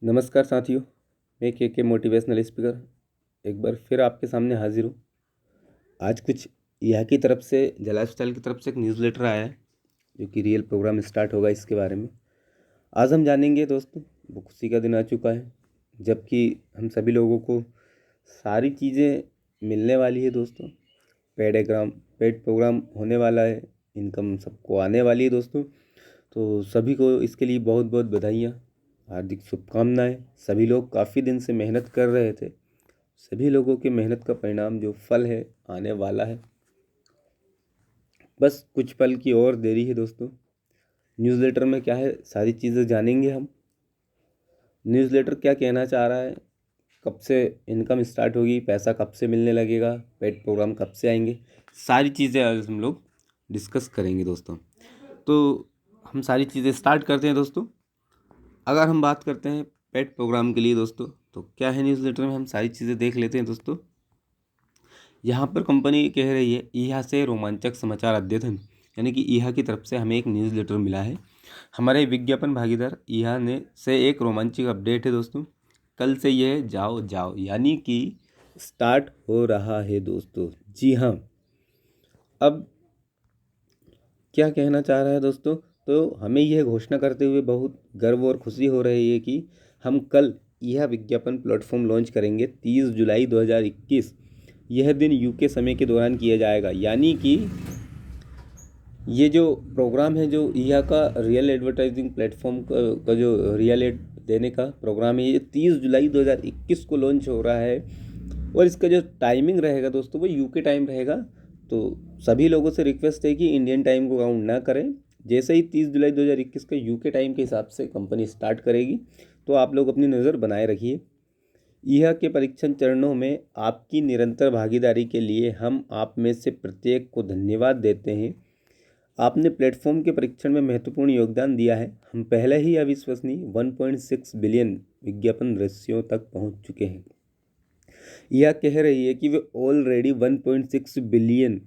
नमस्कार साथियों, मैं के मोटिवेशनल स्पीकर एक बार फिर आपके सामने हाजिर हूँ। आज कुछ यहाँ की तरफ से लाइफस्टाइल की तरफ से एक न्यूज़लेटर आया है जो कि रियल प्रोग्राम स्टार्ट होगा इसके बारे में आज हम जानेंगे दोस्तों। वो खुशी का दिन आ चुका है जबकि हम सभी लोगों को सारी चीज़ें मिलने वाली है दोस्तों। पेड प्रोग्राम होने वाला है, इनकम सबको आने वाली है दोस्तों। तो सभी को इसके लिए बहुत बहुत बधाइयाँ, हार्दिक शुभकामनाएं। सभी लोग काफ़ी दिन से मेहनत कर रहे थे, सभी लोगों की मेहनत का परिणाम जो फल है आने वाला है। बस कुछ पल की और देरी है दोस्तों। न्यूज़लेटर में क्या है सारी चीज़ें जानेंगे हम। न्यूज़लेटर क्या कहना चाह रहा है, कब से इनकम स्टार्ट होगी, पैसा कब से मिलने लगेगा, पेड प्रोग्राम कब से आएंगे, सारी चीज़ें आज हम लोग डिस्कस करेंगे दोस्तों। तो हम सारी चीज़ें स्टार्ट करते हैं दोस्तों। अगर हम बात करते हैं पेड प्रोग्राम के लिए दोस्तों, तो क्या है न्यूज़लेटर में हम सारी चीज़ें देख लेते हैं दोस्तों। यहाँ पर कंपनी कह रही है ईहा से रोमांचक समाचार अद्यतन, यानी कि ईहा की तरफ से हमें एक न्यूज़लेटर मिला है। हमारे विज्ञापन भागीदार ईहा ने से एक रोमांचक अपडेट है दोस्तों। कल से यह जाओ जाओ यानी कि स्टार्ट हो रहा है दोस्तों। जी हाँ, अब क्या कहना चाह रहा है दोस्तों, तो हमें यह घोषणा करते हुए बहुत गर्व और खुशी हो रही है कि हम कल यह विज्ञापन प्लेटफॉर्म लॉन्च करेंगे 30 जुलाई 2021। यह दिन यूके समय के दौरान किया जाएगा, यानी कि ये जो प्रोग्राम है, जो यहाँ का रियल एडवर्टाइजिंग प्लेटफॉर्म का जो रियल एड देने का प्रोग्राम है, ये 30 जुलाई 2021 को लॉन्च हो रहा है। और इसका जो टाइमिंग रहेगा दोस्तों वो यूके टाइम रहेगा। तो सभी लोगों से रिक्वेस्ट है कि इंडियन टाइम को काउंट ना करें। जैसे ही 30 जुलाई 2021 का यूके टाइम के हिसाब से कंपनी स्टार्ट करेगी तो आप लोग अपनी नज़र बनाए रखिए। यह के परीक्षण चरणों में आपकी निरंतर भागीदारी के लिए हम आप में से प्रत्येक को धन्यवाद देते हैं। आपने प्लेटफॉर्म के परीक्षण में महत्वपूर्ण योगदान दिया है। हम पहले ही अविश्वसनीय 1.6 बिलियन विज्ञापन दृश्यों तक पहुंच चुके हैं। यह कह रही है कि वे ऑलरेडी 1.6 बिलियन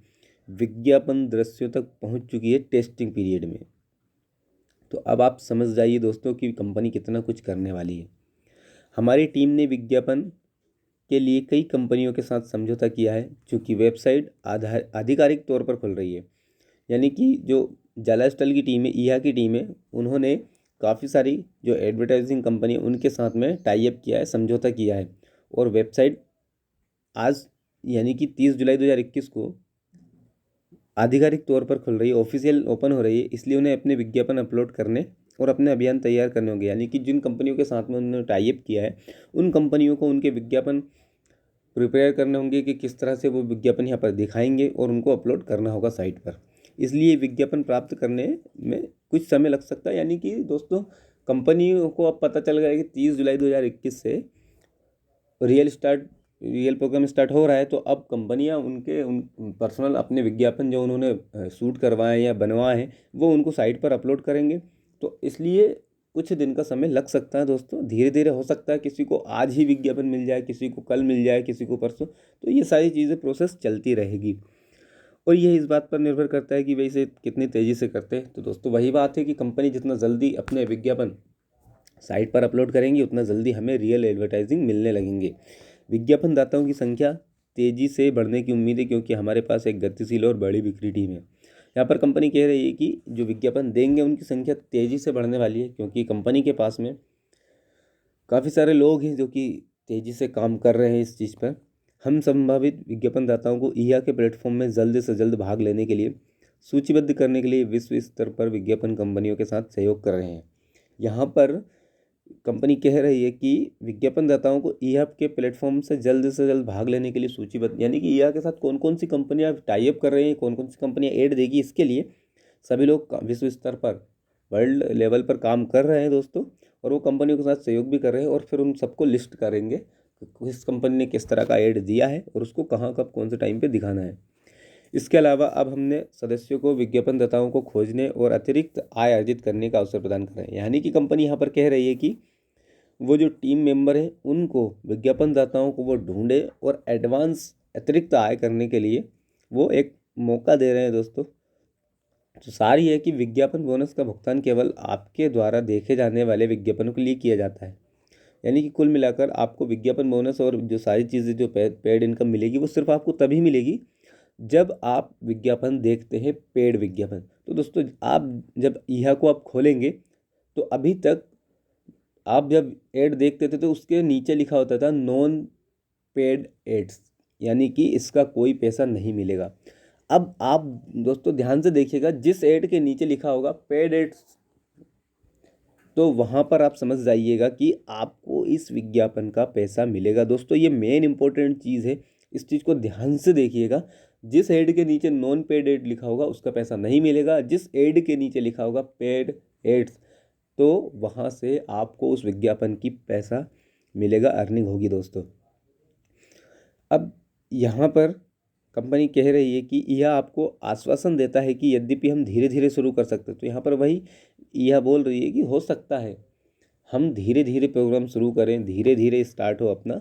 विज्ञापन दृश्यों तक पहुंच चुकी है टेस्टिंग पीरियड में। तो अब आप समझ जाइए दोस्तों कि कंपनी कितना कुछ करने वाली है। हमारी टीम ने विज्ञापन के लिए कई कंपनियों के साथ समझौता किया है, चूँकि वेबसाइट आधिकारिक तौर पर खुल रही है। यानी कि जो जाला स्टाइल की टीम है, ईहा की टीम है, उन्होंने काफ़ी सारी जो एडवर्टाइजिंग कंपनी है उनके साथ में टाई अप किया है, समझौता किया है। और वेबसाइट आज यानी कि 30 जुलाई 2021 को आधिकारिक तौर पर खुल रही है, ऑफिशियल ओपन हो रही है। इसलिए उन्हें अपने विज्ञापन अपलोड करने और अपने अभियान तैयार करने होंगे। यानी कि जिन कंपनियों के साथ में उन्होंने टाई अप किया है उन कंपनियों को उनके विज्ञापन प्रिपेयर करने होंगे कि किस तरह से वो विज्ञापन यहाँ पर दिखाएंगे और उनको अपलोड करना होगा साइट पर। इसलिए विज्ञापन प्राप्त करने में कुछ समय लग सकता है। यानी कि दोस्तों कंपनियों को अब पता चल गया कि 30 जुलाई 2021 से रियल प्रोग्राम स्टार्ट हो रहा है। तो अब कंपनियां उन पर्सनल अपने विज्ञापन जो उन्होंने शूट करवाए या बनवाए हैं वो उनको साइट पर अपलोड करेंगे। तो इसलिए कुछ दिन का समय लग सकता है दोस्तों, धीरे धीरे हो सकता है किसी को आज ही विज्ञापन मिल जाए, किसी को कल मिल जाए, किसी को परसों। तो ये सारी चीज़ें प्रोसेस चलती रहेगी और ये इस बात पर निर्भर करता है कि भाई इसे कितनी तेज़ी से करते हैं। तो दोस्तों वही बात है कि कंपनी जितना जल्दी अपने विज्ञापन साइट पर अपलोड करेंगी उतना जल्दी हमें रियल एडवर्टाइजिंग मिलने लगेंगे। विज्ञापनदाताओं की संख्या तेज़ी से बढ़ने की उम्मीद है, क्योंकि हमारे पास एक गतिशील और बड़ी बिक्री टीम है। यहाँ पर कंपनी कह रही है कि जो विज्ञापन देंगे उनकी संख्या तेज़ी से बढ़ने वाली है, क्योंकि कंपनी के पास में काफ़ी सारे लोग हैं जो कि तेज़ी से काम कर रहे हैं इस चीज़ पर। हम संभावित विज्ञापनदाताओं को ईहा के प्लेटफॉर्म में जल्द से जल्द भाग लेने के लिए सूचीबद्ध करने के लिए विश्व स्तर पर विज्ञापन कंपनियों के साथ सहयोग कर रहे हैं। यहाँ पर कंपनी कह रही है कि विज्ञापनदाताओं को ईहा के प्लेटफॉर्म से जल्द भाग लेने के लिए सूचीबद्ध, यानी कि ईहा के साथ कौन कौन सी कंपनियां टाई अप कर रही हैं, कौन कौन सी कंपनियां ऐड देगी, इसके लिए सभी लोग विश्व स्तर पर वर्ल्ड लेवल पर काम कर रहे हैं दोस्तों। और वो कंपनियों के साथ सहयोग भी कर रहे हैं और फिर उन सबको लिस्ट करेंगे कि किस कंपनी ने किस तरह का ऐड दिया है और उसको कहाँ कब कौन से टाइम पे दिखाना है। इसके अलावा अब हमने सदस्यों को विज्ञापनदाताओं को खोजने और अतिरिक्त आय अर्जित करने का अवसर प्रदान कर रहे हैं। यानी कि कंपनी यहाँ पर कह रही है कि वो जो टीम मेंबर है उनको विज्ञापनदाताओं को वो ढूंढे और एडवांस अतिरिक्त आय करने के लिए वो एक मौका दे रहे हैं दोस्तों। तो सारी है कि विज्ञापन बोनस का भुगतान केवल आपके द्वारा देखे जाने वाले विज्ञापनों के लिए किया जाता है। यानी कि कुल मिलाकर आपको विज्ञापन बोनस और जो सारी चीज़ें जो पेड इनकम मिलेगी वो सिर्फ आपको तभी मिलेगी जब आप विज्ञापन देखते हैं, पेड विज्ञापन। तो दोस्तों आप जब ईहा को आप खोलेंगे तो अभी तक आप जब एड देखते थे तो उसके नीचे लिखा होता था नॉन पेड एड्स, यानी कि इसका कोई पैसा नहीं मिलेगा। अब आप दोस्तों ध्यान से देखिएगा, जिस एड के नीचे लिखा होगा पेड एड्स, तो वहाँ पर आप समझ जाइएगा कि आपको इस विज्ञापन का पैसा मिलेगा। दोस्तों ये मेन इंपॉर्टेंट चीज़ है, इस चीज़ को ध्यान से देखिएगा। जिस एड के नीचे नॉन पेड एड लिखा होगा उसका पैसा नहीं मिलेगा, जिस एड के नीचे लिखा होगा पेड एड्स, तो वहाँ से आपको उस विज्ञापन की पैसा मिलेगा, अर्निंग होगी दोस्तों। अब यहाँ पर कंपनी कह रही है कि यह आपको आश्वासन देता है कि यद्यपि हम धीरे धीरे शुरू कर सकते हैं। तो यहाँ पर वही यह बोल रही है कि हो सकता है हम धीरे धीरे प्रोग्राम शुरू करें, धीरे धीरे स्टार्ट हो अपना,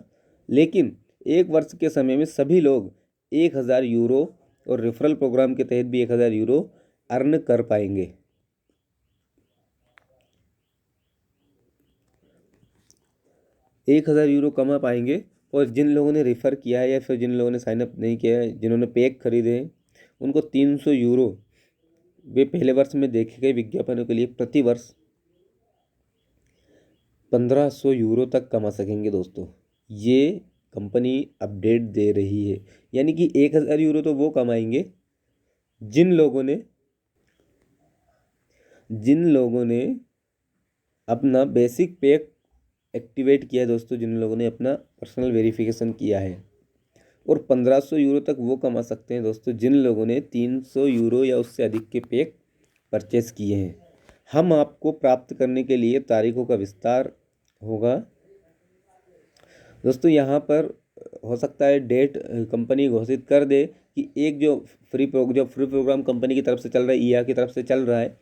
लेकिन 1 वर्ष के समय में सभी लोग 1000 यूरो और रेफरल प्रोग्राम के तहत भी 1000 यूरो अर्न कर पाएंगे। 1000 यूरो कमा पाएंगे। और जिन लोगों ने रेफ़र किया है या फिर जिन लोगों ने साइनअप नहीं किया है, जिन्होंने पैक खरीदे हैं, उनको 300 यूरो वे पहले वर्ष में देखे गए विज्ञापनों के लिए प्रति वर्ष 1500 यूरो तक कमा सकेंगे। दोस्तों ये कंपनी अपडेट दे रही है, यानी कि 1000 यूरो तो वो कमाएंगे जिन लोगों ने अपना बेसिक पैक एक्टिवेट किया है। दोस्तों जिन लोगों ने अपना पर्सनल वेरिफिकेशन किया है, और 1500 यूरो तक वो कमा सकते हैं दोस्तों जिन लोगों ने 300 यूरो या उससे अधिक के पैक परचेस किए हैं। हम आपको प्राप्त करने के लिए तारीखों का विस्तार होगा। दोस्तों यहाँ पर हो सकता है डेट कंपनी घोषित कर दे कि एक जो फ्री प्रोग्राम कंपनी की तरफ से चल रहा है, ईआ की तरफ से चल रहा है,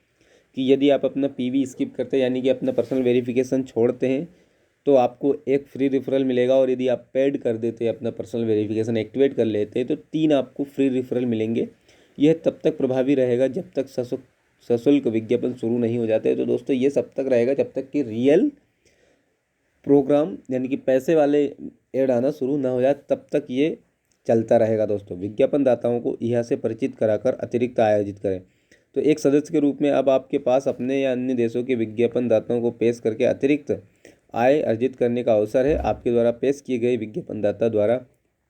कि यदि आप अपना पीवी स्किप करते हैं, यानी कि अपना पर्सनल वेरिफिकेशन छोड़ते हैं, तो आपको एक फ्री रेफरल मिलेगा। और यदि आप पेड कर देते हैं, अपना पर्सनल वेरिफिकेशन एक्टिवेट कर लेते हैं, तो 3 आपको फ्री रेफरल मिलेंगे। यह तब तक प्रभावी रहेगा जब तक सशुल्क विज्ञापन शुरू नहीं हो जाते। तो दोस्तों ये सब तक रहेगा जब तक कि रियल प्रोग्राम यानी कि पैसे वाले ऐड आना शुरू ना हो जाए, तब तक ये चलता रहेगा। दोस्तों विज्ञापन दाताओं को यहाँ से परिचित कराकर अतिरिक्त आय अर्जित करें। तो एक सदस्य के रूप में अब आपके पास अपने या अन्य देशों के विज्ञापन दाताओं को पेश करके अतिरिक्त आय अर्जित करने का अवसर है। आपके द्वारा पेश किए गए विज्ञापनदाता द्वारा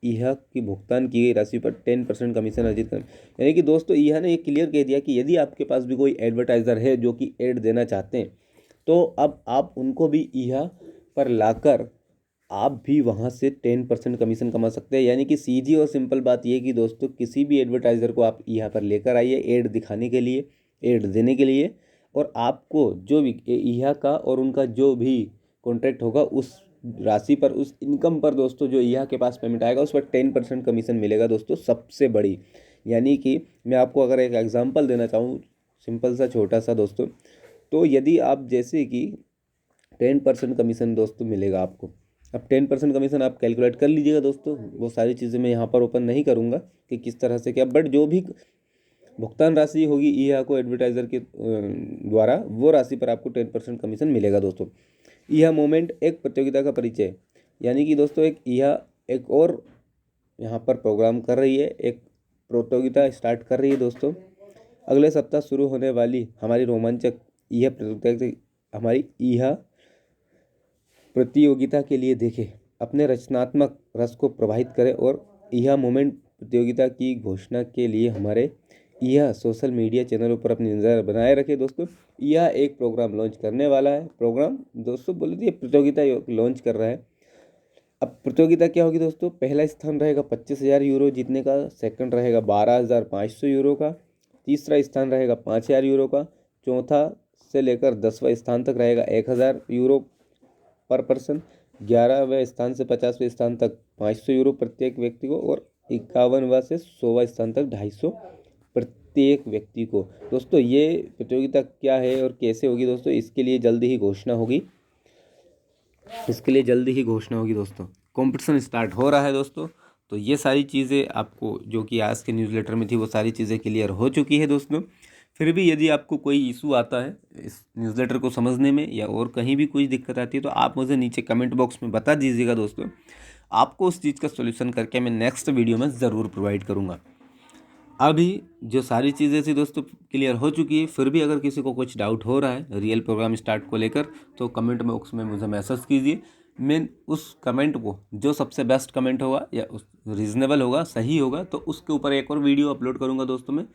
ईहा की भुगतान की गई राशि पर 10% कमीशन अर्जित करें। यानी कि दोस्तों ईहा ने ये क्लियर कह दिया कि यदि आपके पास भी कोई एडवर्टाइज़र है जो कि एड देना चाहते हैं, तो अब आप उनको भी ईहा पर लाकर आप भी वहाँ से 10% कमीशन कमा सकते हैं। यानी कि सीधी और सिंपल बात यह कि दोस्तों किसी भी एडवर्टाइज़र को आप यहाँ पर लेकर आइए एड दिखाने के लिए, एड देने के लिए, और आपको जो भी ईहा का और उनका जो भी कॉन्ट्रैक्ट होगा उस राशि पर, उस इनकम पर दोस्तों जो ईहा के पास पेमेंट आएगा उस पर 10% कमीशन मिलेगा। दोस्तों सबसे बड़ी, यानी कि मैं आपको अगर एक एग्जांपल देना चाहूँ सिंपल सा छोटा सा दोस्तों, तो यदि आप जैसे कि 10% कमीशन दोस्तों मिलेगा आपको। अब 10% कमीशन आप कैलकुलेट कर लीजिएगा दोस्तों, वो सारी चीज़ें मैं यहाँ पर ओपन नहीं करूँगा कि किस तरह से क्या, बट जो भी भुगतान राशि होगी ईहा को एडवर्टाइज़र के द्वारा, वो राशि पर आपको 10% कमीशन मिलेगा। दोस्तों ईहा मोमेंट एक प्रतियोगिता का परिचय, यानी कि दोस्तों ईहा एक और यहाँ पर प्रोग्राम कर रही है, एक प्रतियोगिता स्टार्ट कर रही है। दोस्तों अगले सप्ताह शुरू होने वाली हमारी रोमांचक ईहा प्रतियोगिता के लिए देखें, अपने रचनात्मक रस को प्रवाहित करें और ईहा मोमेंट प्रतियोगिता की घोषणा के लिए हमारे ईहा सोशल मीडिया चैनलों पर अपनी नज़र बनाए रखें। दोस्तों ईहा एक प्रोग्राम लॉन्च करने वाला है। प्रोग्राम दोस्तों बोले तो ये प्रतियोगिता लॉन्च कर रहा है। अब प्रतियोगिता क्या होगी दोस्तों, पहला स्थान रहेगा 25,000 यूरो जीतने का, सेकंड रहेगा 12,500 यूरो का, तीसरा स्थान रहेगा 5,000 यूरो का, चौथा से लेकर 10वां स्थान तक रहेगा 1,000 यूरो पर पर्सन, 11वें स्थान से 50वें स्थान तक 500 यूरो प्रत्येक व्यक्ति को, और 51वां से 100वां स्थान तक 250 प्रत्येक व्यक्ति को। दोस्तों ये प्रतियोगिता क्या है और कैसे होगी दोस्तों, इसके लिए जल्दी ही घोषणा होगी, दोस्तों। कंपटीशन स्टार्ट हो रहा है दोस्तों। तो ये सारी चीज़ें आपको जो कि आज के न्यूज़लेटर में थी वो सारी चीज़ें क्लियर हो चुकी है दोस्तों। फिर भी यदि आपको कोई इशू आता है इस न्यूज़लेटर को समझने में या और कहीं भी कोई दिक्कत आती है तो आप मुझे नीचे कमेंट बॉक्स में बता दीजिएगा दोस्तों। आपको उस चीज़ का सॉल्यूशन करके मैं नेक्स्ट वीडियो में ज़रूर प्रोवाइड करूँगा। अभी जो सारी चीज़ें थी दोस्तों क्लियर हो चुकी है। फिर भी अगर किसी को कुछ डाउट हो रहा है रियल प्रोग्राम स्टार्ट को लेकर तो कमेंट बॉक्स में मुझे मैसेज कीजिए। मैं उस कमेंट को जो सबसे बेस्ट कमेंट होगा या उस रीज़नेबल होगा, सही होगा, तो उसके ऊपर एक और वीडियो अपलोड करूँगा दोस्तों मैं।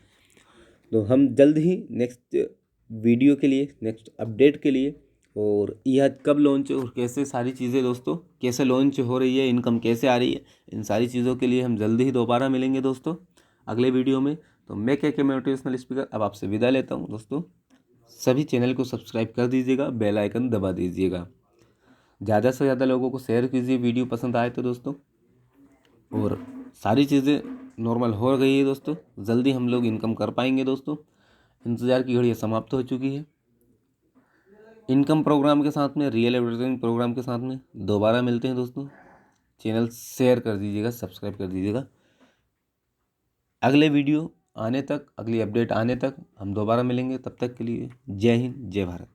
तो हम जल्द ही नेक्स्ट वीडियो के लिए, नेक्स्ट अपडेट के लिए, और यह कब लॉन्च और कैसे सारी चीज़ें दोस्तों कैसे लॉन्च हो रही है, इनकम कैसे आ रही है, इन सारी चीज़ों के लिए हम जल्द ही दोबारा मिलेंगे दोस्तों अगले वीडियो में। तो मैं के मोटिवेशनल स्पीकर अब आपसे विदा लेता हूँ दोस्तों। सभी चैनल को सब्सक्राइब कर दीजिएगा, बेल आइकन दबा दीजिएगा, ज़्यादा से ज़्यादा लोगों को शेयर कीजिए वीडियो पसंद आए तो दोस्तों। और सारी चीज़ें नॉर्मल हो गई है दोस्तों, जल्दी हम लोग इनकम कर पाएंगे दोस्तों। इंतज़ार की घड़ी समाप्त हो चुकी है। इनकम प्रोग्राम के साथ में, रियल एडवर्टाइजिंग प्रोग्राम के साथ में दोबारा मिलते हैं दोस्तों। चैनल शेयर कर दीजिएगा, सब्सक्राइब कर दीजिएगा। अगले वीडियो आने तक, अगली अपडेट आने तक हम दोबारा मिलेंगे। तब तक के लिए जय हिंद, जय भारत।